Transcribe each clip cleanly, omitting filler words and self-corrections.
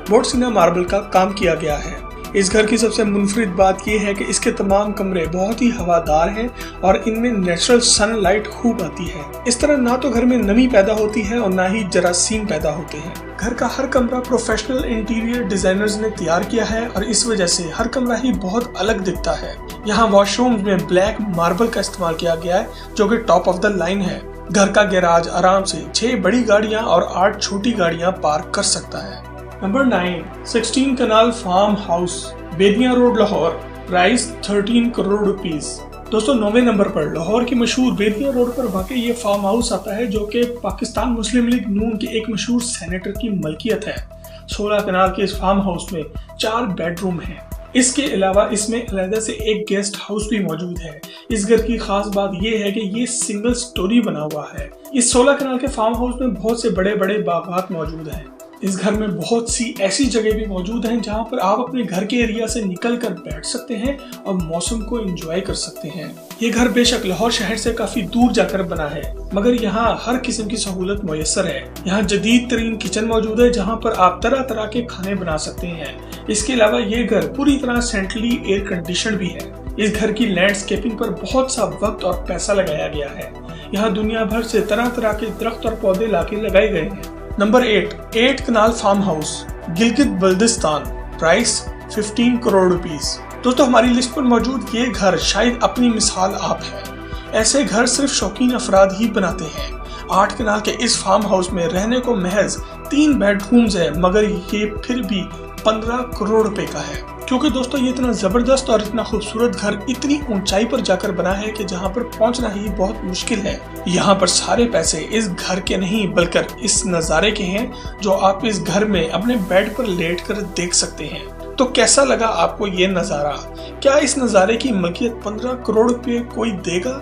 बोर्डसिना marble का काम किया गया है। इस घर की सबसे मुनफरिद बात यह है कि इसके तमाम कमरे बहुत ही हवादार हैं और इनमें नेचुरल सनलाइट खूब आती है। इस तरह ना तो घर में नमी पैदा होती है और ना ही जरासीम पैदा होते हैं। घर का हर कमरा प्रोफेशनल इंटीरियर डिजाइनर्स ने तैयार किया है और इस वजह से हर कमरा ही बहुत अलग दिखता है। यहाँ वॉशरूम में ब्लैक मार्बल का इस्तेमाल किया गया है जो कि टॉप ऑफ द लाइन है। घर का गैराज आराम से 6 बड़ी गाड़ियाँ और 8 छोटी गाड़ियाँ पार्क कर सकता है। Number 9, 16 kanal farm house, Bedian road, Lahore. Price 13 crore rupees. दोस्तों 9वें नंबर पर लाहौर की मशहूर बेदिया रोड पर वाकई ये फार्म हाउस आता है जो कि पाकिस्तान मुस्लिम लीग नून के एक मशहूर सेनेटर की मलकियत है। 16 कनाल के इस फार्म हाउस में 4 बेडरूम हैं। इसके अलावा इसमें अलग से एक गेस्ट हाउस भी मौजूद है। इस घर की खास बात यह है कि ये सिंगल स्टोरी बना हुआ है। इस 16 कनाल के फार्म हाउस में बहुत से बड़े बड़े बागात मौजूद हैं। इस घर में बहुत सी ऐसी जगह भी मौजूद हैं जहां पर आप अपने घर के एरिया से निकलकर बैठ सकते हैं और मौसम को एंजॉय कर सकते हैं। ये घर बेशक लाहौर शहर से काफी दूर जाकर बना है मगर यहाँ हर किस्म की सहूलत मुयस्सर है। यहाँ जदीद तरीन किचन मौजूद है जहाँ पर आप तरह तरह के खाने बना सकते हैं। इसके अलावा ये घर पूरी तरह सेंट्रली एयर कंडीशन भी है। इस घर की लैंडस्केपिंग पर बहुत सा वक्त और पैसा लगाया गया है। यहाँ दुनिया भर से तरह तरह के दरख्त और पौधे लाके लगाए गए हैं। Number 8 kanal farm house, Gilgit Baltistan. Price 15 crore rupees. दोस्तों हमारी लिस्ट पर मौजूद ये घर शायद अपनी मिसाल आप है। ऐसे घर सिर्फ शौकीन अफराद ही बनाते हैं। 8 कनाल के इस फार्म हाउस में रहने को महज 3 बेडरूम्स है मगर ये फिर भी 15 करोड़ रुपए का है। क्योंकि दोस्तों ये इतना जबरदस्त और इतना खूबसूरत घर इतनी ऊंचाई पर जाकर बना है कि जहाँ पर पहुँचना ही बहुत मुश्किल है। यहाँ पर सारे पैसे इस घर के नहीं बल्कि इस नज़ारे के हैं जो आप इस घर में अपने बेड पर लेट कर देख सकते हैं। तो कैसा लगा आपको ये नज़ारा? क्या इस नज़ारे की मलकियत 15 करोड़ रुपए कोई देगा?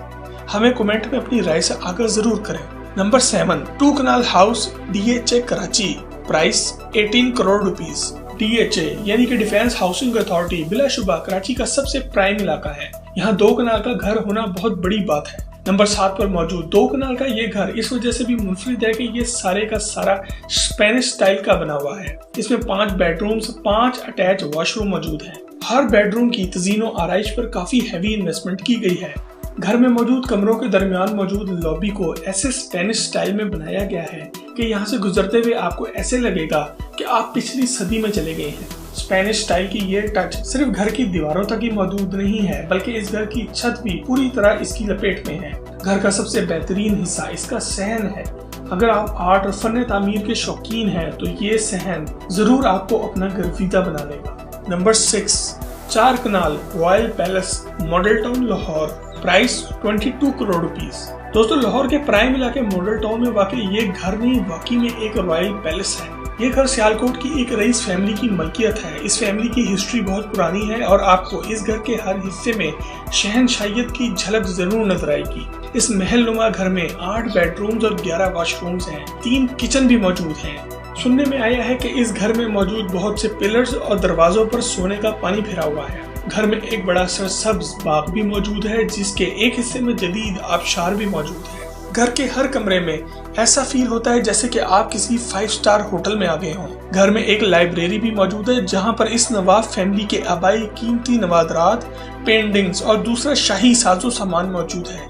हमें कमेंट में अपनी राय से आगाह जरूर करें। Number 7, 2 kanal house, DHA Karachi. Price 18 crore rupees. DHA यानी कि डिफेंस हाउसिंग अथॉरिटी बिलाशुबा कराची का सबसे प्राइम इलाका है। यहाँ 2 कनाल का घर होना बहुत बड़ी बात है। नंबर 7 पर मौजूद 2 कनाल का ये घर इस वजह से भी मुनफरिद है कि ये सारे का सारा स्पेनिश स्टाइल का बना हुआ है। इसमें 5 बेडरूम्स, 5 अटैच वॉशरूम मौजूद हैं। हर बेडरूम की तज़ीनो आराइश पर काफी हैवी इन्वेस्टमेंट की गई है। घर में मौजूद कमरों के दरमियान मौजूद लॉबी को ऐसे स्पेनिश स्टाइल में बनाया गया है कि यहाँ से गुजरते हुए आपको ऐसे लगेगा कि आप पिछली सदी में चले गए हैं। स्पेनिश स्टाइल की ये टच सिर्फ घर की दीवारों तक ही मौजूद नहीं है बल्कि इस घर की छत भी पूरी तरह इसकी लपेट में है। घर का सबसे बेहतरीन हिस्सा इसका सहन है। अगर आप आर्ट और फन तामीर के शौकीन हैं तो ये सहन जरूर आपको अपना गर्विदा बना देगा। Number 6, 4 kanal royal palace, model town, Lahore. Price 22 crore rupees. दोस्तों लाहौर के प्राइम इलाके मॉडल टाउन में वाकई ये घर नहीं वाकई में एक रॉयल पैलेस है। ये घर सियालकोट की एक रईस फैमिली की मलकियत है। इस फैमिली की हिस्ट्री बहुत पुरानी है और आपको इस घर के हर हिस्से में शहनशाहियत की झलक जरूर नजर आएगी। इस महल नुमा घर में 8 बेडरूम्स और 11 वॉशरूम्स हैं। 3 किचन भी मौजूद हैं। सुनने में आया है कि इस घर में मौजूद बहुत से पिलर्स और दरवाजों पर सोने का पानी फिरा हुआ है। घर में एक बड़ा सरसब्ज बाग भी मौजूद है जिसके एक हिस्से में जदीद आबशार भी मौजूद है। घर के हर कमरे में ऐसा फील होता है जैसे कि आप किसी 5 स्टार होटल में आ गए हों। घर में एक लाइब्रेरी भी मौजूद है जहां पर इस नवाब फैमिली के आबाई कीमती नवादरात, पेंटिंग्स और दूसरा शाही साजो सामान मौजूद है।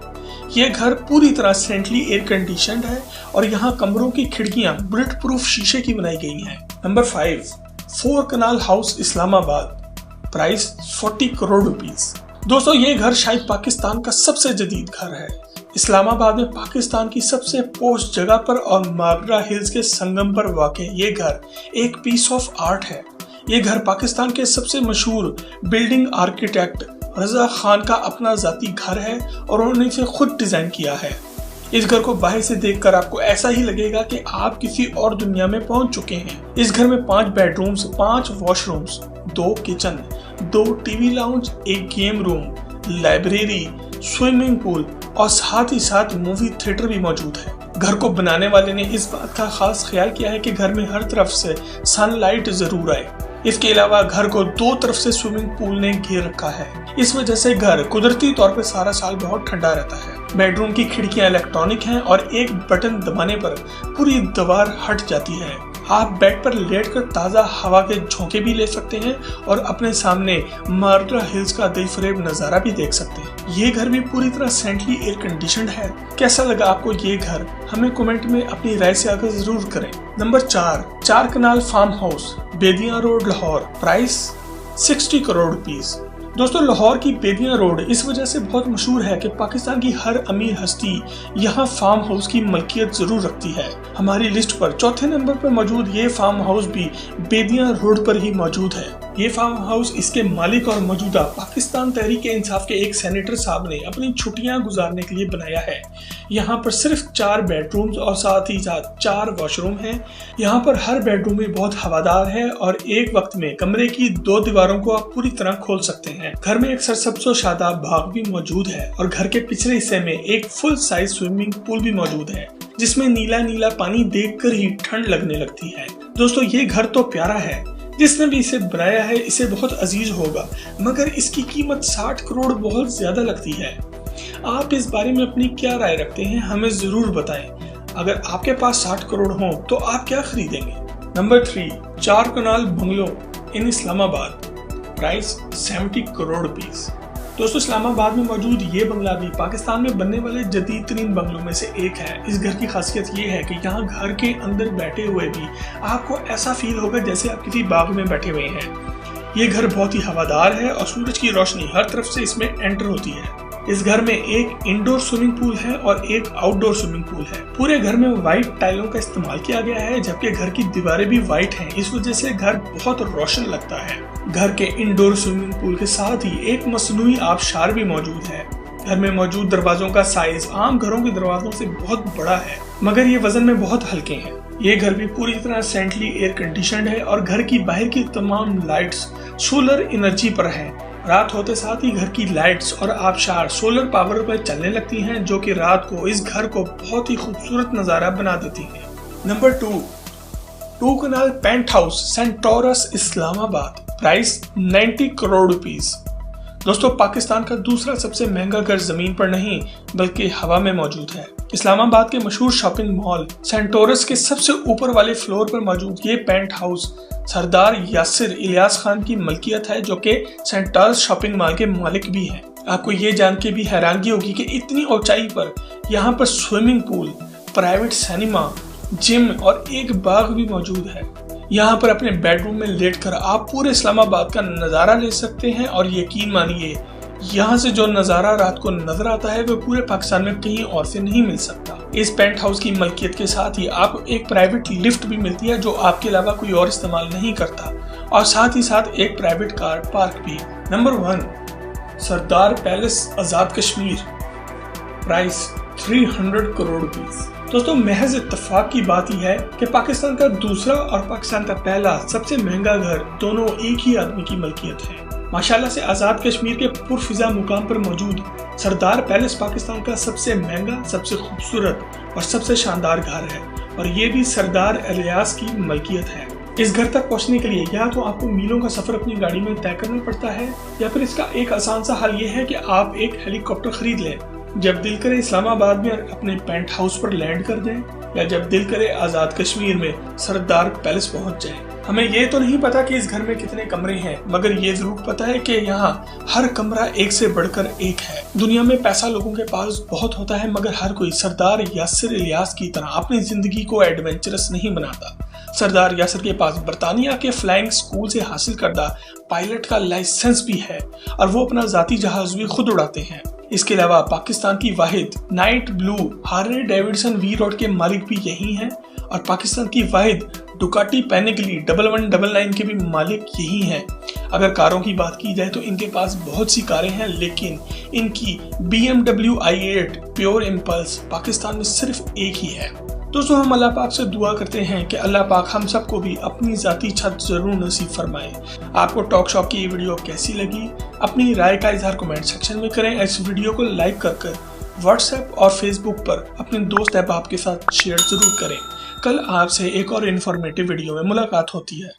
ये घर पूरी तरह सेंट्रली एयर कंडीशनड है और यहाँ कमरों की खिड़कियां बुलेट प्रूफ शीशे की बनाई गई हैं। Number 5, 4 kanal house, Islamabad. Price 40 crore rupees. दोस्तों ये घर शायद पाकिस्तान का सबसे जदीद घर है। इस्लामाबाद में पाकिस्तान की सबसे पोस्ट जगह पर और मागरा हिल्स के संगम पर वाक़ ये घर एक पीस ऑफ आर्ट है। ये घर पाकिस्तान के सबसे मशहूर बिल्डिंग आर्किटेक्ट रजा खान का अपना जाती घर है और उन्होंने इसे खुद डिजाइन किया है। इस घर को बाहर से देखकर आपको ऐसा ही लगेगा कि आप किसी और दुनिया में पहुंच चुके हैं। इस घर में 5 bedrooms, 5 washrooms, 2 kitchen, 2 TV lounge, 1 game room, library, swimming pool और साथ ही साथ मूवी थिएटर भी मौजूद है। घर को बनाने वाले ने इस बात का खास ख्याल किया है कि घर में हर तरफ से सनलाइट जरूर आए। इसके अलावा घर को 2 तरफ से स्विमिंग पूल ने घेर रखा है। इस वजह से घर कुदरती तौर पर सारा साल बहुत ठंडा रहता है। बेडरूम की खिड़कियां इलेक्ट्रॉनिक हैं और एक बटन दबाने पर पूरी दीवार हट जाती है। आप बेड पर लेटकर ताज़ा हवा के झोंके भी ले सकते हैं और अपने सामने मार्गरा हिल्स का दिलफरेब नज़ारा भी देख सकते हैं। ये घर भी पूरी तरह सेंट्रली एयर कंडीशनड है। कैसा लगा आपको ये घर? हमें कमेंट में अपनी राय से आकर जरूर करें। Number 4, 4 kanal farm house, Bedian road, Lahore. Price 60 crore rupees. दोस्तों, लाहौर की बेदियां रोड इस वजह से बहुत मशहूर है कि पाकिस्तान की हर अमीर हस्ती यहाँ फार्म हाउस की मलकियत जरूर रखती है। हमारी लिस्ट पर चौथे नंबर पर मौजूद ये फार्म हाउस भी बेदियां रोड पर ही मौजूद है। ये फार्म हाउस इसके मालिक और मौजूदा पाकिस्तान तहरीक इंसाफ के एक सेनेटर साहब ने अपनी छुट्टियां गुजारने के लिए बनाया है। यहाँ पर सिर्फ 4 बेडरूम्स और साथ ही साथ 4 वॉशरूम हैं। यहाँ पर हर बेडरूम में बहुत हवादार है और एक वक्त में कमरे की 2 दीवारों को आप पूरी तरह खोल सकते हैं। घर में एक सरसब्ज़ शादाब बाग भी मौजूद है और घर के पिछले हिस्से में एक फुल साइज स्विमिंग पूल भी मौजूद है, जिसमें नीला नीला पानी देखकर ही ठंड लगने लगती है। दोस्तों, ये घर तो प्यारा है, जिसने भी इसे बनाया है इसे बहुत अजीज होगा, मगर इसकी कीमत 60 करोड़ बहुत ज्यादा लगती है। आप इस बारे में अपनी क्या राय रखते हैं, हमें जरूर बताएं। अगर आपके पास 60 करोड़ हो तो आप क्या खरीदेंगे? Number 3, 4 kanal bungalow in Islamabad. Price 70 crore rupees. दोस्तों, इस्लामाबाद में मौजूद ये बंगला भी पाकिस्तान में बनने वाले जदीद तरीन बंगलों में से एक है। इस घर की खासियत ये है कि यहाँ घर के अंदर बैठे हुए भी आपको ऐसा फील होगा जैसे आप किसी बाग में बैठे हुए हैं। ये घर बहुत ही हवादार है और सूरज की रोशनी हर तरफ से इसमें एंटर होती है। इस घर में एक इंडोर स्विमिंग पूल है और एक आउटडोर स्विमिंग पूल है। पूरे घर में व्हाइट टाइलों का इस्तेमाल किया गया है, जबकि घर की दीवारें भी व्हाइट हैं। इस वजह से घर बहुत रोशन लगता है। घर के इंडोर स्विमिंग पूल के साथ ही एक मसनूई आबशार भी मौजूद है। घर में मौजूद दरवाजों का साइज आम घरों के दरवाजों से बहुत बड़ा है, मगर ये वजन में बहुत हल्के हैं। ये घर भी पूरी तरह सेंट्रली एयर कंडीशनड है और घर की बाहर की तमाम लाइट्स सोलर एनर्जी पर है। रात होते साथ ही घर की लाइट्स और आबशार सोलर पावर पर चलने लगती हैं, जो कि रात को इस घर को बहुत ही खूबसूरत नजारा बना देती है। Number 2 kanal penthouse, Centaurus, Islamabad. Price 90 crore rupees. दोस्तों, पाकिस्तान का दूसरा सबसे महंगा घर जमीन पर नहीं बल्कि हवा में मौजूद है। इस्लामाबाद के मशहूर शॉपिंग मॉल सेंटोरस के सबसे ऊपर वाले फ्लोर पर मौजूद ये पेंट हाउस सरदार यासिर इलियास खान की मलकियत है, जो कि सेंटोरस शॉपिंग मॉल के मालिक भी हैं। आपको ये जान के भी हैरानगी होगी कि इतनी ऊंचाई पर यहाँ पर swimming pool, private cinema, gym और एक बाग भी मौजूद है। यहाँ पर अपने बेडरूम में लेटकर आप पूरे इस्लामाबाद का नज़ारा ले सकते हैं और यकीन मानिए, यहाँ से जो नज़ारा रात को नजर आता है वो पूरे पाकिस्तान में कहीं और से नहीं मिल सकता। इस पेंट हाउस की मलकियत के साथ ही आपको एक प्राइवेट लिफ्ट भी मिलती है, जो आपके अलावा कोई और इस्तेमाल नहीं करता, और साथ ही साथ एक प्राइवेट कार पार्क भी। Number 1, Sardar palace, Azad Kashmir. Price 300 crore rupees. दोस्तों, महज इत्तेफाक की बात ही है कि पाकिस्तान का दूसरा और पाकिस्तान का पहला सबसे महंगा घर दोनों एक ही आदमी की मलकियत है। माशाल्लाह से आज़ाद कश्मीर के पुरफिजा मुकाम पर मौजूद सरदार पैलेस पाकिस्तान का सबसे महंगा, सबसे खूबसूरत और सबसे शानदार घर है, और ये भी सरदार इलियास की मलकियत है। इस घर तक पहुंचने के लिए या तो आपको मीलों का सफर अपनी गाड़ी में तय करना पड़ता है, या फिर इसका एक आसान सा हल ये है कि आप एक हेलीकॉप्टर खरीद लें। जब दिल करे इस्लामाबाद में अपने पेंट हाउस पर लैंड कर दें, या जब दिल करे आज़ाद कश्मीर में सरदार पैलेस पहुंच जाएं। हमें ये तो नहीं पता कि इस घर में कितने कमरे हैं, मगर ये जरूर पता है कि यहाँ हर कमरा एक से बढ़कर एक है। दुनिया में पैसा लोगों के पास बहुत होता है, मगर हर कोई सरदार यासिर इलियास की तरह अपनी जिंदगी को एडवेंचरस नहीं बनाता। सरदार यासिर के पास बरतानिया के फ्लाइंग स्कूल से हासिल करदा पायलट का लाइसेंस भी है, और वो अपना जाती जहाज भी खुद उड़ाते हैं। इसके अलावा पाकिस्तान की वाहिद night blue Harley Davidson V road के मालिक भी यही हैं, और पाकिस्तान की वाहिद डुकाटी पैनिगली 1199 के भी मालिक यही हैं। अगर कारों की बात की जाए तो इनके पास बहुत सी कारें हैं, लेकिन इनकी BMW i8 pure impulse Pakistan में सिर्फ एक ही है। दोस्तों, हम अल्लाह पाक से दुआ करते हैं कि अल्लाह पाक हम सबको भी अपनी जाती छत जरूर नसीब फरमाए। आपको टॉक शॉप की ये वीडियो कैसी लगी, अपनी राय का इजहार कमेंट सेक्शन में करें। इस वीडियो को लाइक कर व्हाट्सएप और फेसबुक पर अपने दोस्त अहबाब के साथ शेयर जरूर करें। कल आपसे एक और इन्फॉर्मेटिव वीडियो में मुलाकात होती है।